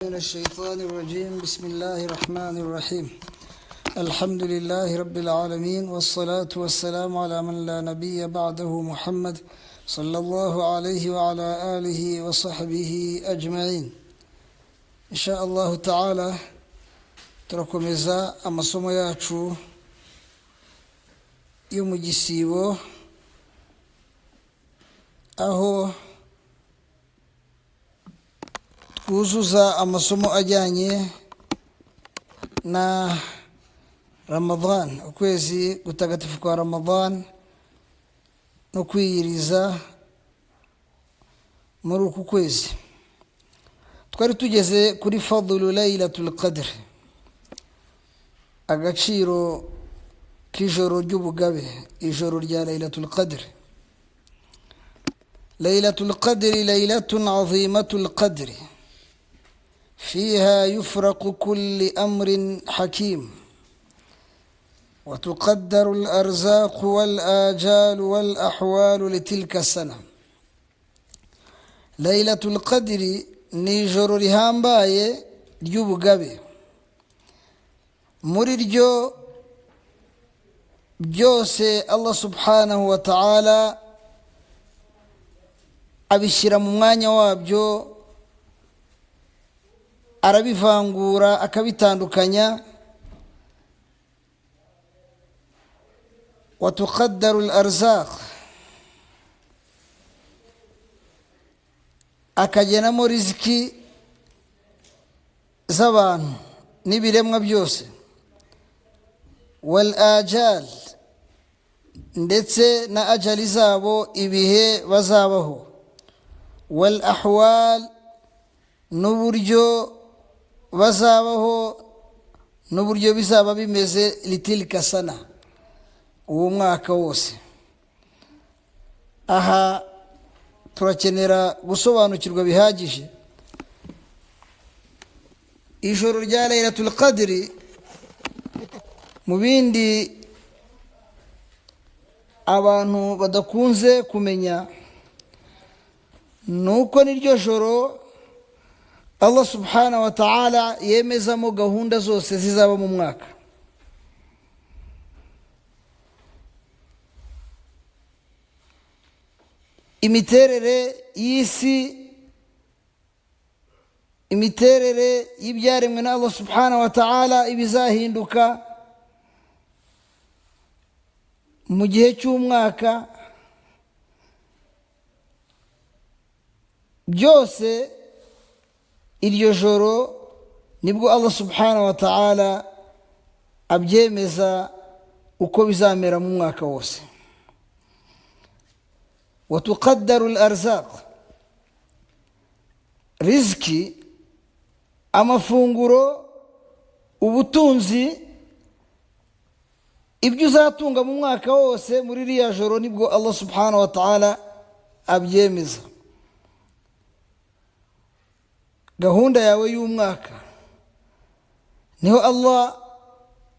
من الشيطان الرجيم. بسم الله الرحمن الرحيم. الحمد لله رب العالمين، والصلاة والسلام على من لا نبي بعده محمد صلى الله عليه وعلى آله وصحبه أجمعين. إن شاء الله تعالى turakomeza amasomo yacu yo mu gisibo, aho twuzuza amasomo ajyanye na Ramadan, ukwezi gutagatifu kwa Ramadan, no kwiyiriza muri uku kwezi. Twari tugeze kuri fadlu laylatul qadr, agaciro k'ijoro ry'ubugabe, ijoro rya laylatul qadr. laylatul qadr laylatun azimatul qadr فيها يفرق كل أمر حكيم، وتقدر الأرزاق والآجال والأحوال لتلك السنة. ليلة القدر نيجر رهامباye ry'ubugabe. Muri ryo byose Allah subhanahu wa ta'ala abishyira mu mwanya wabyo, arabivangura akabitandukanya. watuqaddaru al-arzaq, akagenamo riziki z'abantu n'ibiremwa byose. wal ajal, ndetse na ajali zabo, ibihe bazabaho. wal ahwal, n'uburyo bazabaho n'uburyo bizaba bimeze litilka sana, uwo mwaka wose. Aha turakenera gusobanukirwa bihagije ijoro rya laylatul qadri. Mu bindi abantu badakunze kumenya, nuko niryo joro Allah subhanahu wa ta'ala yemezamo gahunda zose zizaba mu mwaka. Imiterere y'isi, imiterere y'ibyaremwe na Allah subhanahu wa ta'ala, ibizahinduka mu gihe cy'umwaka, byose iryo joro nibwo Allah subhanahu wa ta'ala abyemeza uko bizamera mu mwaka wose. watuqaddaru al-arzaq, riziki, amafunguro, ubutunzi, ibyo uzatunga mu mwaka wose, muri iriya joro nibwo Allah subhanahu wa ta'ala abyemeza. Gahunda yawe y'umwaka niho Allah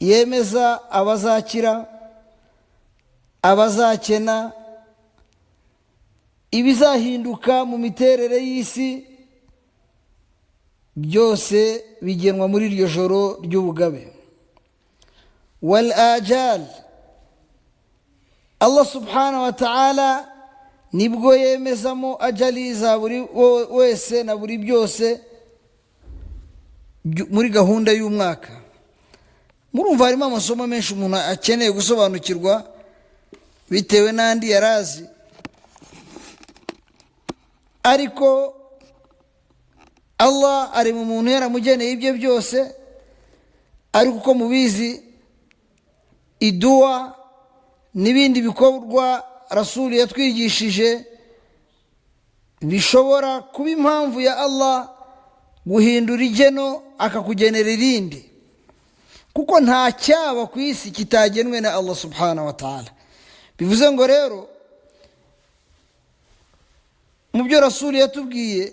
yemeza abazakira, abazakena, ibizahinduka mu miterere y'isi, byose bigenwa muri iryo joro ry'ubugabe. wal ajal, Allah subhanahu wa ta'ala nibwo yemezamo ajali za buri wese na buri byose muri gahunda y'umwaka. Murumva harimo amasomo menshi umuntu akeneye gusobanukirwa bitewe n'andi yarazi, ariko Allah ari mu muntu yaramugeneye ibyo byose. ariko uko mubizi, idua n'ibindi bikorwa Rasuli yatwigishije bishobora kuba impamvu ya Allah guhindura igeno akakugenera irindi, kuko nta cyaba ku isi kitagenwe na Allah subhanahu wa ta'ala. Bivuze ngo rero, mu byo Rasuli yatubwiye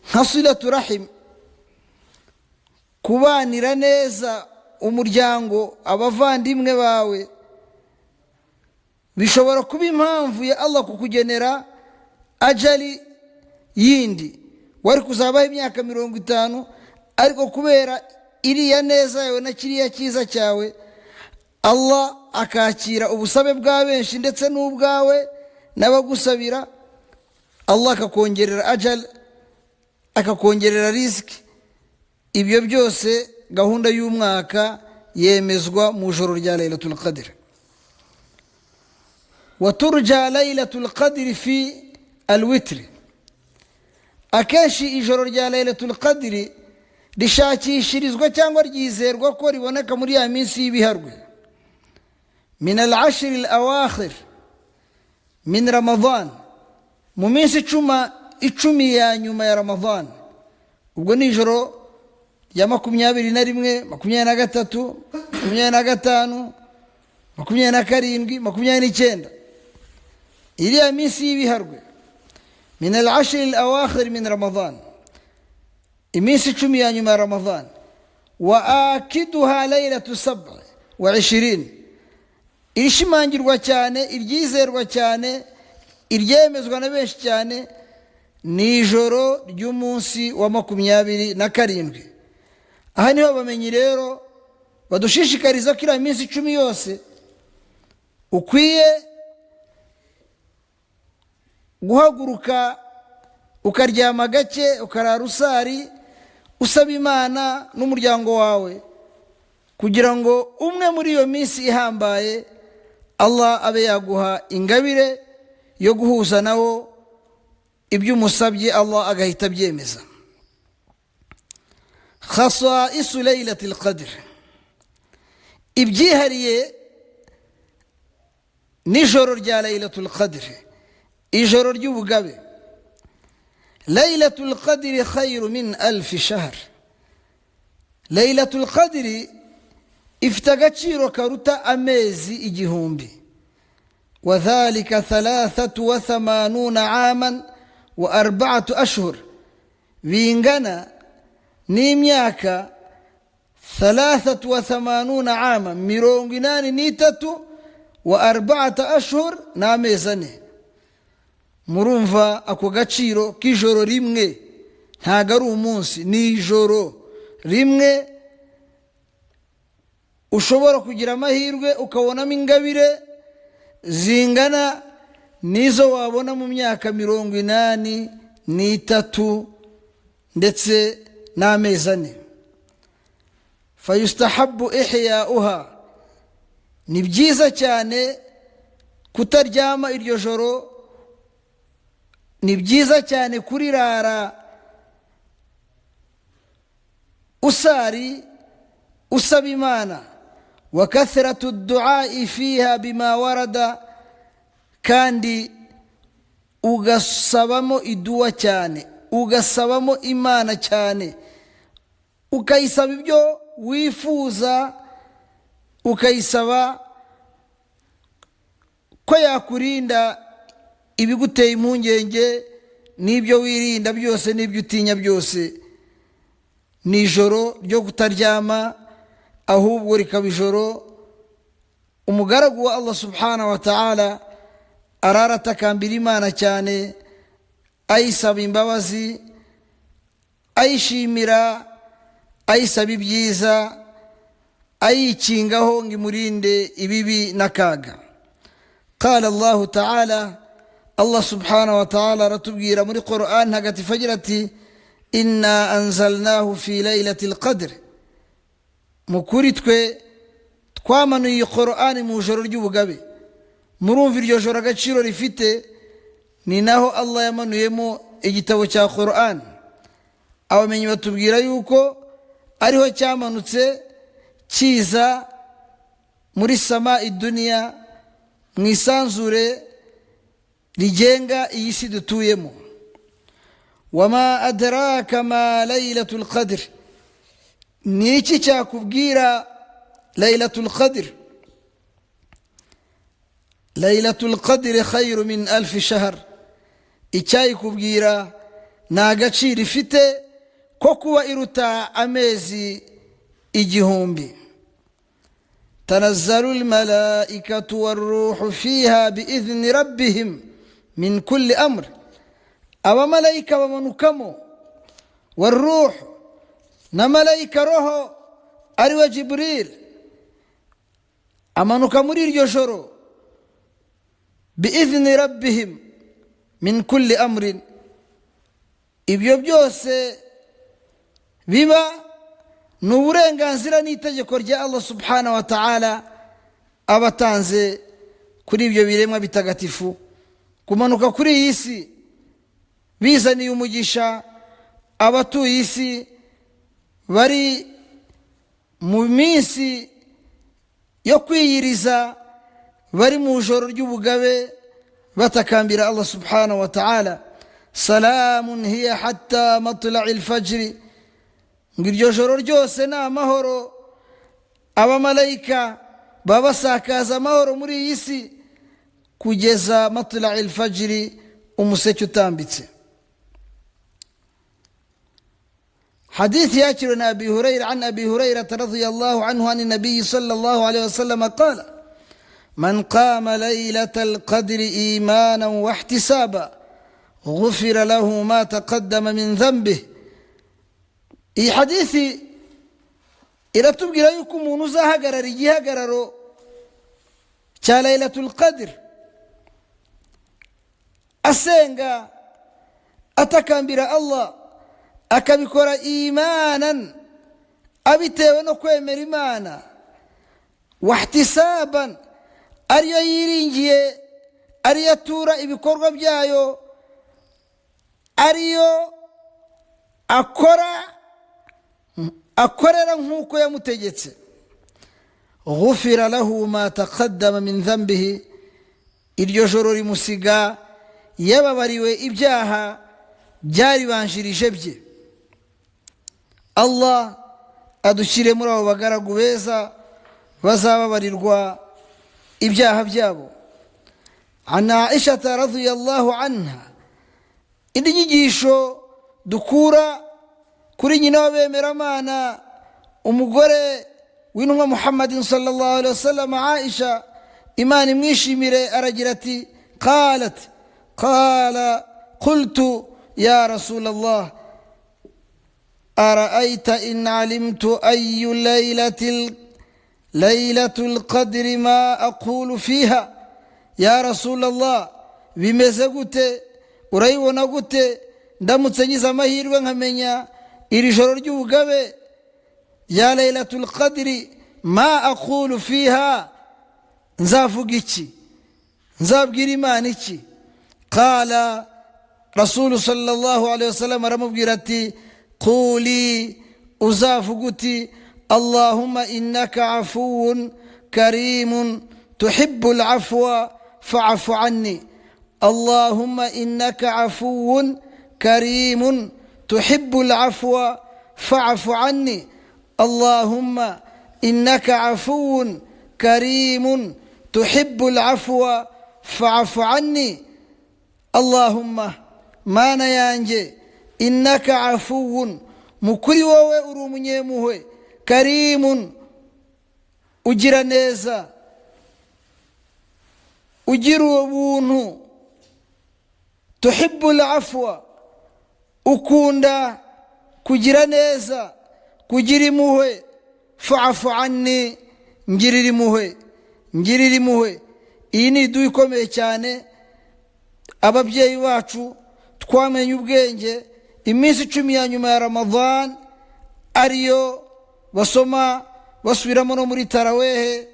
nka silatu rahim, kubanira neza umuryango, abavandimwe bawe, bishobora kuba impamvu ya Allah kukugenera ajali yindi. Wari kuzabaho imyaka 50, ariko kubera iriya neza yawe na kiriya cyiza cyawe Allah akakira ubusabe bwa benshi ndetse n'ubwawe n'abagusabira. Allah akakongerera ajal, akakongerera riziki. Ibyo byose gahunda y'umwaka yemezwa mu joro rya Laylatul Qadr. Waturja Laylatul Qadr fi al-witr. Akenshi ijoro rya Laylatul Qadr rishakishirizwa cyangwa ryizerwa ko riboneka muri ya minsi y'ibiharwe. Min al-ashr al-awakhir min Ramadan, mu minsi icumi ya nyuma ya Ramadan. Ubwo ni ijoro ya 21, 23, 25, 27, 29. Iriya minsi y'ibiharwe. Min al-ashr al-awakhir min Ramadan, iminsi icumi ya nyuma ya Ramadan. Wa akiduha laylatu 27, irishimangirwa cyane, iryizerwa cyane, iryemezwa na benshi cyane, ni ijoro ry'umunsi wa 27. Aha niho bamenyi rero badushishikariza ko iriya minsi 10 yose ukwiye guhaguruka ukaryama gake, ukarara usari, usaba Imana n'umuryango wawe kugira ngo umwe muri iyo minsi ihambaye Allah abe yaguha ingabire yo guhuza nawo ibyo umusabye, Allah agahita byemeza. Khasaisu Laylatul Qadr, ibyihariye n'ijoro rya Laylatul Qadr, ijoro ry'ubugabe. Laylatul Qadr khayru min 1000 shahr. Laylatul Qadr ifite agaciro karuta amezi igihumbi. وذلك 83 عاما و4 أشهر, bingana n'imyaka 83 عاما, 83 و4 أشهر, n'amezi 4. Murumva ako gaciro k'ijoro rimwe, ntago ari umunsi, ni ijoro rimwe ushobora kugira amahirwe ukabonamo ingabire zingana nizo wabona mu myaka 83 ndetse n'amezi 4. Fayustahabbu ihya'uha, ni byiza cyane kutaryama iryo joro, ni byiza cyane kurirara usari, usaba Imana. Wa kathratu ad-du'a fiha bima warada, kandi ugasabamo iduwa cyane, ugasabamo Imana cyane, ukayisaba ibyo wifuza, ukayisaba ko yakurinda ibiguteye impungenge n'ibyo wirinda byose n'ibyo utinya byose. Ni ijoro ryo kutaryama, ahubwo rikaba ijoro umugaragu wa Allah subhanahu wa ta'ala arara atakambira Imana cyane, ayisaba imbabazi, ayishimira, ayisaba ibyiza, ayikingaho ngo imurinde ibibi n'akaga. Qala Allah ta'ala, Allah subhanahu wa ta'ala aratubwira muri Qur'an hagatifu agira ati: inna anzalnahu fi laylatil qadr, mukuri twe twamanuye iyi Qur'an mu joro ry'ubugabe. Murumva iryo joro agaciro rifite, ni naho Allah yamanuyemo igitabo cya Qur'an. Abamenyi batubwira yuko ariho cyamanutse kiza muri sama idunia, mu isanzure rigenga iyi si dutuyemo. Wama adraka ma laylatul qadr, ni iki cyakubwira Laylatul Qadr? Laylatul Qadr khayru min 1000 shahr, icyayikubwira ni agaciro ifite ko kuba iruta amezi igihumbi. تنزل الملائكة والروح فيها بإذن ربهم من كل أمر. أبا ملائكة ومنكمو والروح na malayika roho ari we Jibril amanuka muri iryo joro biizni rabbihim min kulli amrin. Ibyo byose biba ni uburenganzira n'itegeko rya Allah subhanahu wa ta'ala abatanze kuri ibyo biremwa bitagatifu kumanuka kuri iyi si bizaniye umugisha abatuye isi bari mu minsi yo kwiyiriza, bari mu joro ry'ubugabe batakambira Allah subhanahu wa ta'ala. Salamun hiya hatta matla'il fajri, ngiryo joro ryose na amahoro. Abamalayika babasakaza amahoro muri iyi si kugeza matla'il fajri, umuseke utambitse. حديث ياتي أبي هريرة عن أبي هريرة رضي الله عنه عن النبي صلى الله عليه وسلم قال: من قام ليلة القدر إيمانا واحتسابا غفر له ما تقدم من ذنبه. إي حديثي إلى تبقى لكم ونزاها قرر يجيها قرروا كا ليلة القدر أسينغا أتكامبر الله akabikora imanan abitewe no kwemera Imana, wahtisaban ariyo yiringiye, ariyo atura ibikorwa byayo, ariyo akorera nk'uko yamutegetse. ghufira lahu ma taqaddama min dhanbihi, iryo joro rimusiga yababariwe ibyaha byaribanjirije bye. Allah adushyire muri abo bagaragu beza bazababarirwa ibyaha byabo. An Aisha radhiyallahu anha, indi nyigisho dukura kuri nyina w'abemeramana, umugore w'intumwa Muhammadin sallallahu alaihi wasallam, Aisha Imana imwishimire, aragira ati: qala qultu ya Rasul Allah, أرأيت إن علمت أي ليلة القدر ما أقول فيها. يا رسول الله, bimeze gute, urayibona gute ndamutse ngize amahirwe nkamenya iri joro ry'ubugabe ya laylatul qadri, ma aqulu fiha, nzavuga iki, nzabwira Imana iki? Qala Rasul sallallahu alaihi wasallam aramubwira ati: قولي أزافقتي اللهم إنك عفو كريم تحب العفو فاعف عني. اللهم إنك عفو كريم تحب العفو فاعف عني. اللهم إنك عفو كريم تحب العفو فاعف عني. اللهم ما نيانجي innaka afuwun, mukuri wowe uri umunyemuhwe, karimun ugira neza, ugira ubuntu, tuhibbul afwa ukunda kugira neza, kugira impuhwe, fa'fu anni, ngirira impuhwe. Iyi ni iduha ikomeye cyane. Ababyeyi bacu twamenye ubwenge iminsi 10 ya nyuma ya Ramadhan ariyo basoma basubiramo no muri tarawehe,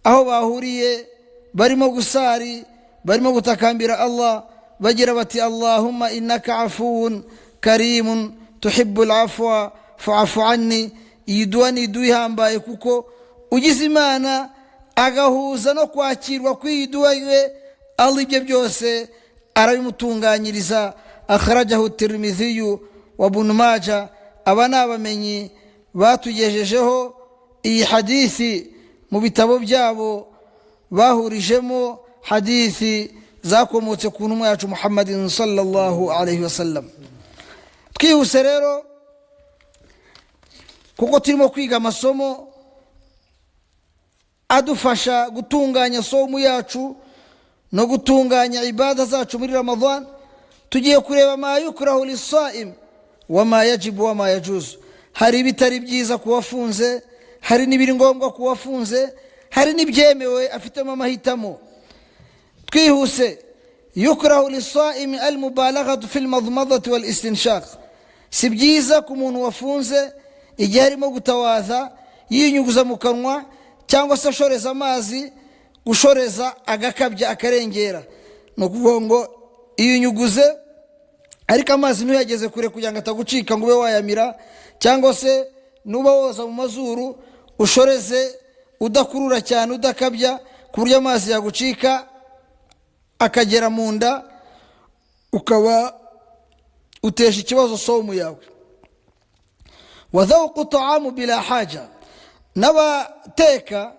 aho bahuriye barimo gusari, barimo gutakambira Allah, bagira bati: Allahumma innaka afuwun karimun tuhibbul afwa fa'fu anni. Iyi dua ni dua ihambaye, kuko ugize Imana agahuza no kwakirwa kw'iyi dua ye, Allah ibyo byose arabimutunganyiriza. Akhrajahu Tirmidhi wa Ibn Majah. Abana bamenyi batugejejeho iyi hadithi mu bitabo byabo, bahurijemo hadithi zakomotse ku ntumwa yacu Muhammadin sallallahu alaihi wasallam. Twihuse rero, kuko turimo kwiga amasomo adufasha gutunganya somu yacu no gutunganya ibada zacu muri Ramadhan. Tugiye kureba ma yukrahu lis-saim wa ma yajibu wa ma yajuzu. hari ibitari byiza kuwafunze, hari n'ibiri ngombwa kuwafunze, hari n'ibyemewe afitemo amahitamo. twihuse, yukrahu lisaimi almubalaghatu fil madmadati wal istinshaq. si byiza ku muntu wafunze igihe arimo gutawaza yinyuguza mu kanwa cyangwa se ashoreza amazi, gushoreza agakabya akarengera. no kuvuga ngo iyo unyuguze ariko amazi ntuyageze kure kugira ngo atagucika ngo ube wayamira, cyangwa se nuba woza mu mazuru ushoreze udakurura cyane, udakabya ku buryo amazi yagucika akagera mu nda, ukaba uteje ikibazo somu yawe. wadhawqu ta'amu bila haja. n'abateka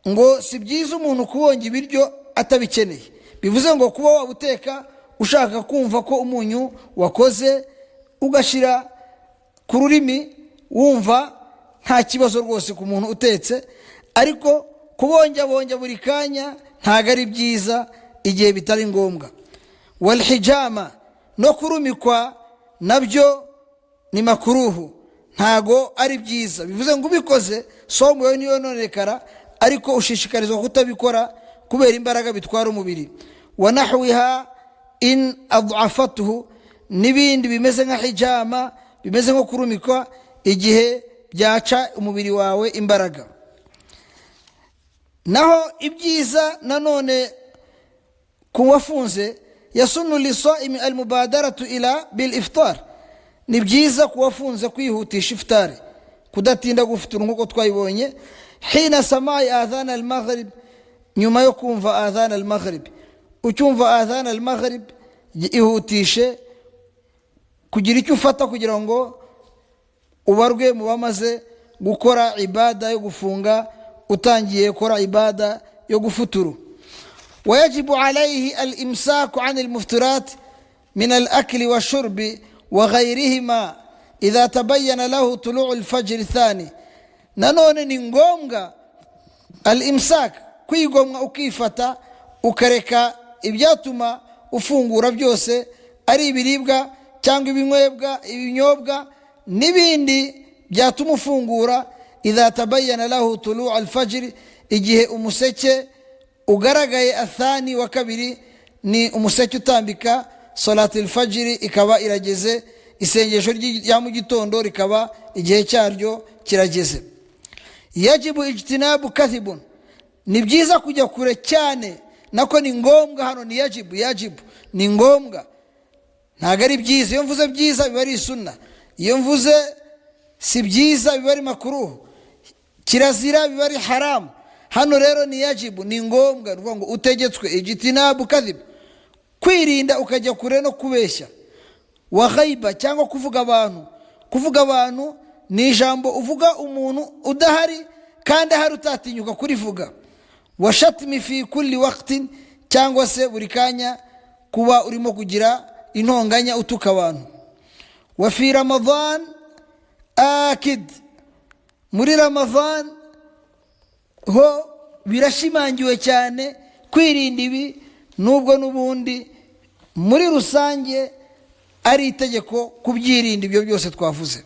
ngo si byiza umuntu kubonga ibiryo atabikeneye. bivuze ngo kuba wabuteka ushaka kumva ko umunyu wakoze ugashira ku rurimi wumva nta kibazo rwose ku muntu utetse, ariko kubonjabonja buri kanya ntago ari byiza igihe bitari ngombwa. walhijama, no kurumikwa nabyo ni makuruhu, ntago ari byiza. bivuze ngo ubikoze somu yawe niyo nonekara, ariko ushishikarizwa kutabikora kubera imbaraga bitwara umubiri. wanahwiha in ad'afatuhu, n'ibindi bimeze nka hijama, bimeze nko kurumikwa igihe byaca umubiri wawe imbaraga. naho ibyiza nanone ku wafunze, yasunu lisaimi almubadaratu ila bil iftar. ni byiza ku wafunze kwihutisha iftari, kudatinda gufutura nk'uko twayibonye. hina samai adhan al-maghrib, nyuma yo kumva adhan al-maghrib. ucyumva adhan al-maghrib ihutishe kugira icyo ufata kugira ngo ubarwe mu bamaze gukora ibada yo gufunga, utangiye gukora ibada yo gufuturu. ويجب عليه الإمساك عن المفترات من الأكل والشرب وغيرهما إذا تبين له طلوع الفجر الثاني. nanone ni ngombwa al-imsak, kwigomwa ukifata ukareka ibyatuma ufungura byose, ari ibiribwa cyangwa ibinyobwa n'ibindi byatuma ufungura. idha tabayyana lahu tulu' al-fajr, igihe umuseke ugaragaye. athani wa kabiri ni umuseke utambika, salati al-fajr ikaba irageze, isengesho rya mu gitondo rikaba igihe cyaryo kirageze. yajibu ijtinabu kathibun, ni byiza kujya kure cyane, nako ni ngombwa. hano ni yajibu ni ngombwa, ntago ari byiza. iyo mvuze byiza biba ari sunna, iyo mvuze si byiza biba ari makruh, kirazira biba ari haramu. hano rero ni yajibu, ni ngombwa, ruvuga ngo utegetswe. ijtinabu kadhib, kwirinda ukajya kure no kubeshya. wa ghaiba, cyangwa kuvuga abantu ni ijambo uvuga umuntu udahari kandi hari utatinyuka kurivuga. wa shatmi fi kulli waqtin, cyangwa se buri kanya kuba urimo kugira intonganya utuka abantu. wa fi ramadan akid, muri ramadan ho birashimangiwe cyane kwirinda ibi, nubwo n'ubundi muri rusange ari itegeko kubyirinda ibyo byose twavuze.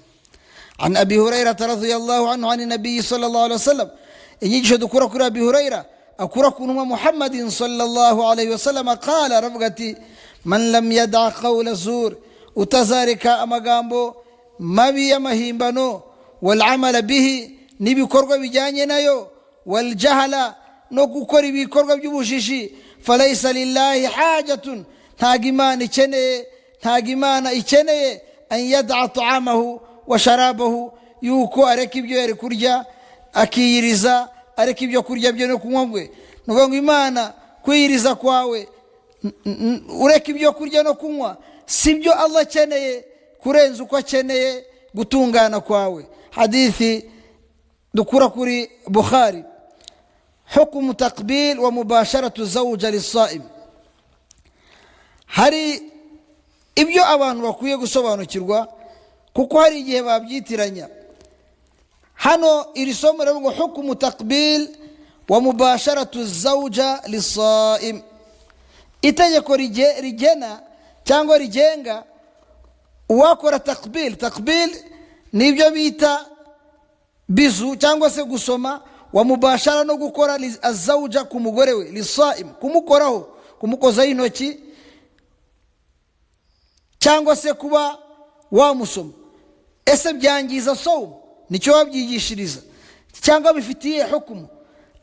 عن أبي هريرة رضي الله عنه عن النبي صلى الله عليه وسلم. inyigisho dukura kuri Abi Hurayra akura ku ntumwa Muhammadin sallallahu alayhi wasallam qala, aravuga ati man lam yada qawla zur, utazareka amagambo mabi y'amahimbano, wal amala bihi, n'ibikorwa bijyanye nayo, wal jahala, no gukora ibikorwa by'ubujiji. falaysa lillahi hajatun, ntago imana ikeneye an yada ta'amahu wa sharabahu, yuko areka ibyo yari kurya akiyiriza, areka ibyo kurya byo no kunywa bwe. nuvuga ngo imana kwiyiriza kwawe ureka ibyo kurya no kunywa sibyo Allah akeneye kurenza uko akeneye gutungana kwawe. hadithi dukura kuri Bukhari. hukumu taqbil wa mubasharatu zawja lis-saim. hari ibyo abantu bakwiye gusobanukirwa kuko hari igihe babyitiranya. hano iri somo riravuga hukumu taqbil wa mubasharatu zawja lis-saim. itegeko rigena cyangwa rigenga uwakora taqbil nibyo bita bizu cyangwa se gusoma, wa mubashara no gukora azawuja ku mugore we, lisaim kumukoraho, kumukozaho intoki cyangwa se kuba wamusoma. Ese byangiza sawm? Nicyo wabyigishiriza cyangwa bifitiye hukumu?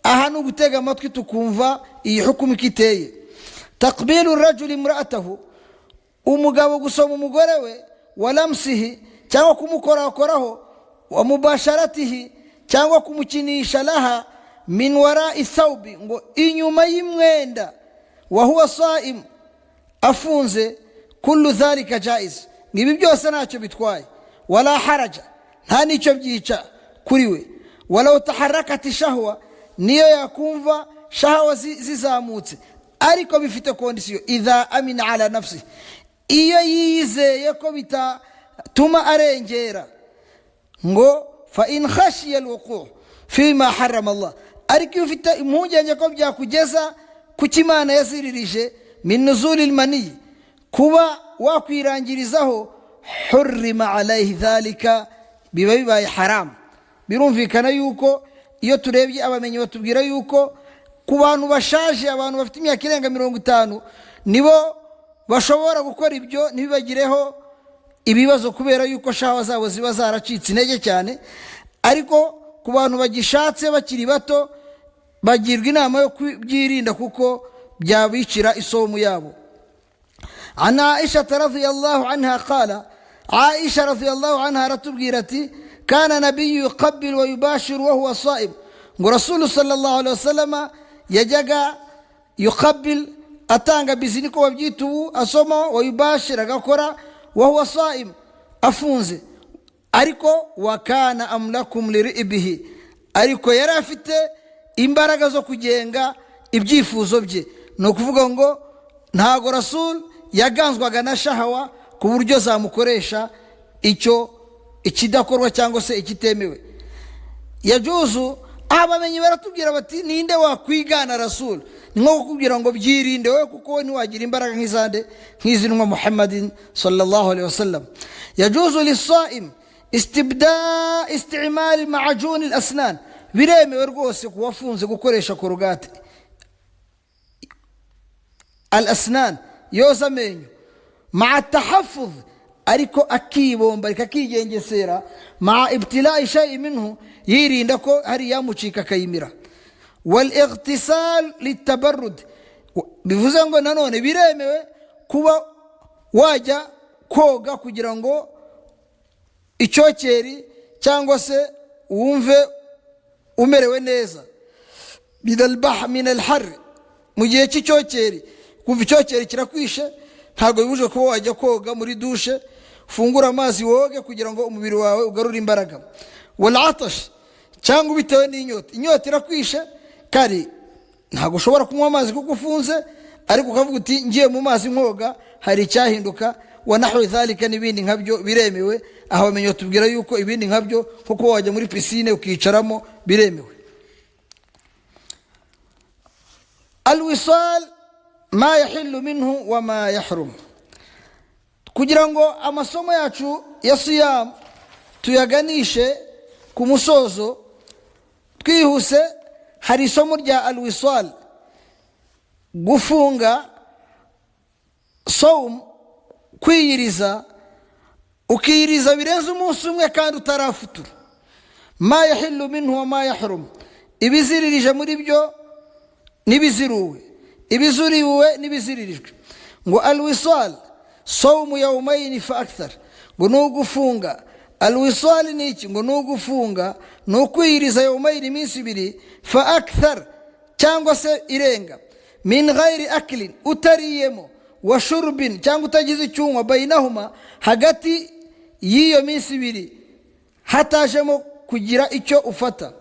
Aha ni ugutega amatwi tukumva iyi hukumu kiteye. Taqbilu rajuli imra'atahu, umugabo gusoma umugore we, walamsihi cyangwa kumukorakoraho, wa mubasharatihi cyangwa kumukinisha, laha min wara'i thawbi, ngo inyuma y'imwenda, wa huwa saim, afunze, kullu dhalika jaiz, ngibi byose ntacyo bitwaye. Wala haraja, nta nicyo byica kuri we. Wala taharakati shahwa, niyo yakumva shahwa zizamutse, ariko bifite kondisiyo, idha amina ala nafsi, iyo yizeye ko bitatuma arengera, ngo fa in khashiya alwuqu' fima harrama Allah, ariko iyo ufite impungenge ko byakugeza ku kimana yaziririje, min nuzulil mani, kuba wakwirangirizaho, hurrima alayhi dhalika, biba bibaye haram. Birumvikana yuko iyo turebye abamenyi batubwira yuko ku bantu bashaje, abantu bafite imyaka irenga 50, nibo bashobora gukora ibyo ntibibagireho ibibazo, kubera yuko shahawa zabo ziba zaracitse intege cyane. Ariko ku bantu bagishatse bakiri bato, bagirwa inama yo kubyirinda kuko byabicira isomu yabo. Ana Aisha radhiyallahu anha qala, Aisha radhiyallahu anha ratubwira ati, kana nabiyyu yuqabbil wa yubashiru wa huwa saim, ngo Rasul sallallahu alaihi wasallam yajyaga yuqabbil, atanga bizini ko babyitubu, asoma, wa yubashir agakora, wa huwa saim, afunze. Ariko wa kana amlakum liribihi, ariko yari afite imbaraga zo kugenga ibyifuzo bye. No kuvuga ngo ntago Rasul yaganzwaga na shahawa ku buryo zamukoresha icyo ikidakorwa cyangwa se ikitemewe. Yajuzu, abamenyi baratubwira bati, ninde wakwigana Rasul? Ni nko kukubwira ngo byirinde wowe, kuko ntiwagira imbaraga nk'izinwa Muhammadin sallallahu alaihi wasallam. Yajuzu lisaim isti'mal ma'jun al-asnan, biremewe rwose kuwafunze gukoresha korogate al-asnan, yoza amenyo, ma'a tahaffuz, ariko akibomba akakigengesera, ma'a ibtila'i shay'in minhu, yirinda ko hari yamucika kayimira. Wal ightisal litabarrud, bivuze ngo nanone biremewe kuba wajya koga kugira ngo icyokeri cyangwa se wumve umerewe neza. Min al-har, mu gihe cy'icyokeri, kumva icyokeri kirakwishe, ntago bibuje kuba wajya koga muri dushe, fungura amazi woge kugira ngo umubiri wawe ugarure imbaraga. Wal atash, cyangwa bitewe n'inyota, inyota irakwishe kari ntago ushobora kunywa amazi kuko ufunze, ariko ukavuga uti ngiye mu mazi nkoga hari icyahinduka. Wa nahwi dhalika, n'ibindi nkabyo biremewe. Aho bamenye tubwira yuko ibindi nkabyo kuko wajya muri piscine ukicaramo biremewe. Alwisal ma yahillu minhu wa ma yahrum, kugira ngo amasomo yacu ya siyam tuyaganishe ku musozo twihuse, hari isomo rya alwisal, gufunga sawm, kwiyiriza, ukiyiriza birenze umunsi umwe kandi utarafutura. Ma yahillu minhu wa ma yahrum, ibiziririje muri byo nibiziruwe, ibizuriwe nibiziririjwe. Ngo alwisal sawmu yawmayn fa akthar, ngo nugufunga. Alwisal ni iki? Ngo nugufunga nukwiyiriza yawmayn, iminsi ibiri, fa akthar cyangwa se irenga, min ghairi aklin, utariyemo, wa shurbin cyangwa utagize icyunywa, bainahuma, hagati y'iyo minsi ibiri hatajemo kugira icyo ufata.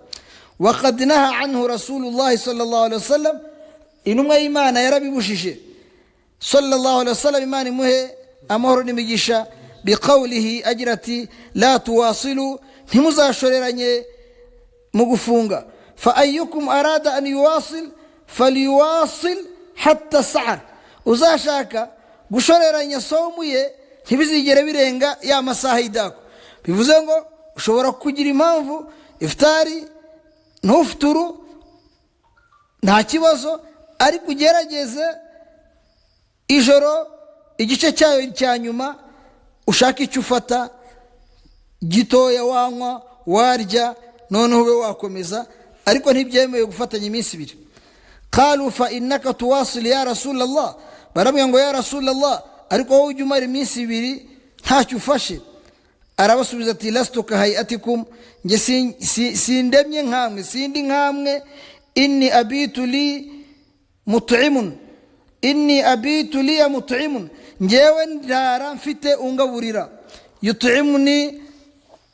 Wa qad naha anhu Rasulullah sallallahu alaihi wasallam, intumwa y'Imana yarabibujije sallallahu alaihi wasallam, Imana imuhe amahoro n'imigisha, biqawlihi, agira ati, la tuwasilu, ntimuzashoreranye mu gufunga. Fa ayyukum arada an yuwasil falyuwasil hatta sa'ar, uzashaka gushoreranya somu ye ntibizigere birenga ya masaha y'idako. Bivuze ngo ushobora kugira impamvu iftari ntufuturu nta kibazo, ariko ugerageze ijoro igice cyayo cya nyuma ushaka icyo ufata gitoya wanywa warya noneho ube wakomeza, ariko ntibyemewe gufatanya iminsi ibiri. qalu fa innaka tuwasil ya rasulallah, baramubwira ngo ya rasulallah, ariko wowe ujya umara iminsi ibiri ntacyo ufashe. arabasubiza ati lastu ka hayatikum, nge sindemye nkamwe, sindi nkamwe. inni abitu li mut'imun, inni abitu li mut'imun, ngewe ndara mfite ungaburira. yut'imuni,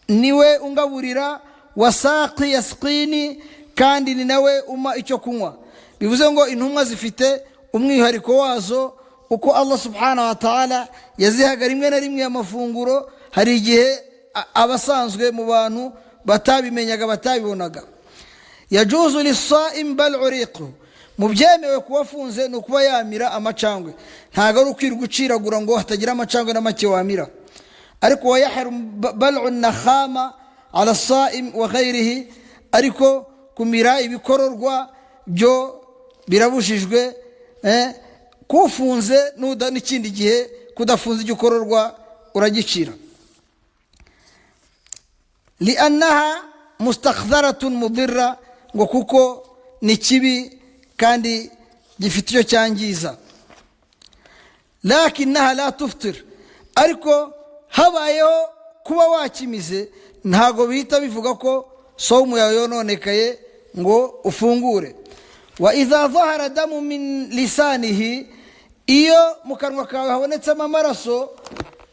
niwe ungaburira. wasaqi yasqini, kandi ni nawe umpa icyo kunywa. bivuze ngo intumwa zifite umwihariko wazo, uko Allah subhanahu wa ta'ala yazihaga rimwe na rimwe amafunguro. hari igihe abasanzwe mu bantu batabimenyaga batabibonaga. yajuzu lis-sa'im bal'u riqu, mu byemewe kuwafunze ni ukuba yamira amacangwe, ntago ari ukwirirwa uciragura ngo hatagira amacangwe na make wamira. ariko wayaharum bal'u an-nakhama ala as-sa'im wa ghayrihi, ariko kumira ibikororwa byo birabujijwe kufunze n'ikindi gihe kudafunze igikororwa uragicira. li'annaha mustakhdharatun mudirra, ngo kuko ni kibi kandi gifite icyo cyangiza. lakinaha la tuftir, ariko habayeho kuba wakimize ntago bihita bivuga ko saumu yawe yononekaye ngo ufungure. wa idha dhahara damu min lisanihi, iyo mu kanwa kawe habonetsemo amaraso,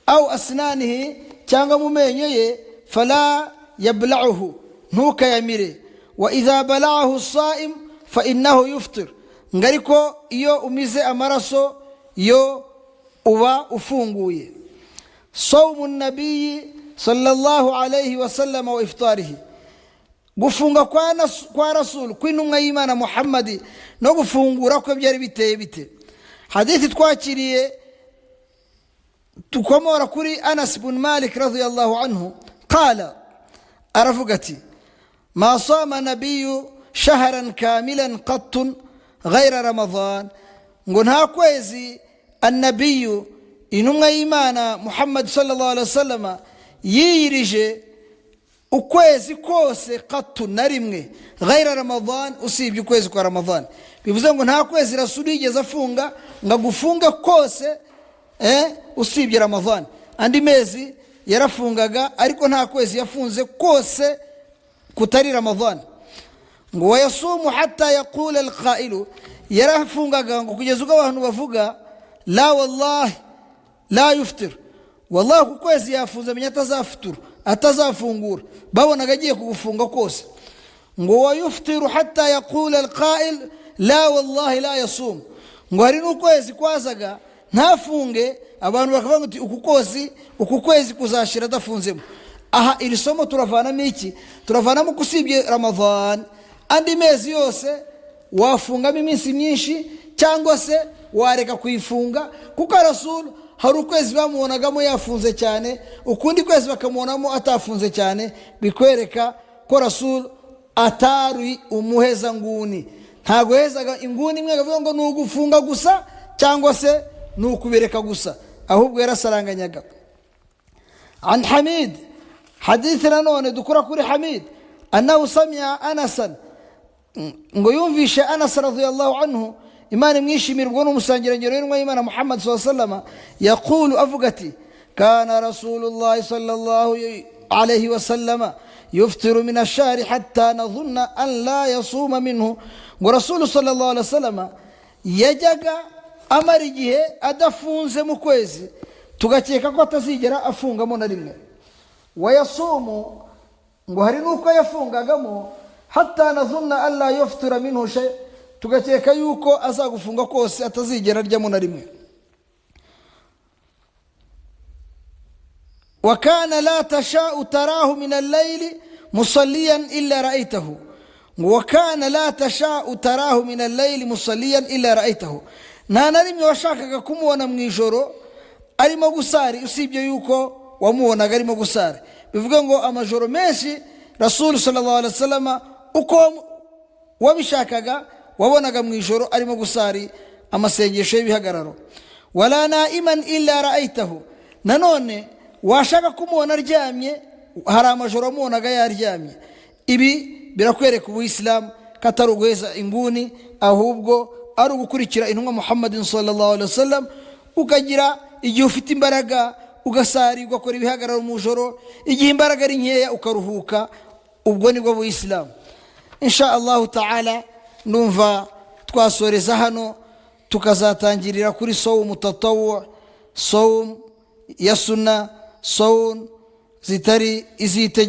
au asnanihi, cyangwa mu menyo ye, fala yabla'uhu, ntukayamire. wa idha bala'ahu as-sa'im fa innahu yuftir, ngariko iyo umize amaraso yo uba ufunguye. saumu nabiyyi sallallahu alayhi wa sallam wa iftarihi, gufunga kwa rasul kw'intumwa y'Imana Muhammad no gufungura kwe byari biteye bite. hadithi twakiriye tukomora kuri Anas ibn Malik radhiyallahu anhu, qala, aravuga ati ma sama nabiyyu shahran kamilan qattun ghayra ramadan, ngo nta kwezi annabiyyu intumwa y'Imana Muhammad sallallahu alaihi wasallam yiyirije ukwezi kose qattu na rimwe, ghayra ramadan, usibye ukwezi kwa Ramadan. bivuze ngo nta kwezi rasul yigeze afunga ngo gufunga kose usibye Ramadan. andi mezi yarafungaga, ariko nta kwezi yafunze kose kutari Ramadan. ngo wayasumu hatta yaqula alqailu, yarafungaga ngo kugeza ubwo abantu bavuga la wallahi la yuftir, wallahi ku kwezi yafunze menya atazafuturu, atazafungura, babonaga agiye kugufunga kose. ngo wayuftiru hatta yaqula alqail la wallahi la yasum, ngo hari n'ukwezi kwazaga ntafunge, abantu bakavuga ngo uku kwezi kuzashira adafunzemo. aha iri somo turavanamo iki? turavanamo kusibye Ramadan andi mezi yose wafungamo iminsi myinshi, cyangwa se wareka kuyifunga, kuko rasul hari ukwezi bamubonagamo yafunze cyane, ukundi kwezi bakamubonamo atafunze cyane, bikwereka ko rasul atari umuheza nguni, ntago hezaga inguni imwe akavuga ngo nugufunga gusa cyangwa se nukubereka gusa, ahubwo yarasaranganyaga. an Hamid, hadithina none dukura kuri Hamid, annahu sami'a Anasan, ngo yumvishe Anas radhiyallahu anhu, Imana imwishimirwa n'umusangirangero w'intumwa y'Imana Muhammad sallallahu alaihi wasallam, yaqulu, avuga ati kana rasulullah sallallahu alaihi wasallam yuftiru min ash-shahri hatta nadhunna an la yasuma minhu, ngo rasul sallallahu alaihi wasallam yajyaga amara igihe adafunze mu kwezi tugakeka ko atazigera afungamo na rimwe. wayasumu, ngo hari nuko yafungagamo hatta nadhunna an la yuftira minhu shay, tugakeka yuko azagufunga kose atazigera aryamo na rimwe. wa kana la tasha'u tarahu min al-layli musalliyan illa ra'aytahu, wa kana la tasha'u tarahu min al-layli musalliyan illa ra'aytahu, nta na rimwe washakaga kumubona mu ijoro arimo gusari usibye yuko wamubonaga arimo gusari. bivuga ngo amajoro menshi Rasul sallallahu alaihi wasallam uko wabishakaga wabonaga mu ijoro arimo gusari amasengesho y'ibihagararo. Wala naiman illa ra'aytahu, nanone washaka kumubona aryamye hari amajoro mubonaga yaryamye. Ibi birakwereka ubuislamu katari uguheza inguni, ahubwo ari ugukurikira intumwa Muhammadin sallallahu alaihi wasallam, ukagira igihe ufite imbaraga ugasari ugakora ibihagararo mu joro, igihe imbaraga ari nkeya ukaruhuka. Ubwo nibwo buislamu. Insha Allah ta'ala numva twasoreza hano, tukazatangirira kuri sawm tatawwu, sawm ya sunna, sawm zitari izite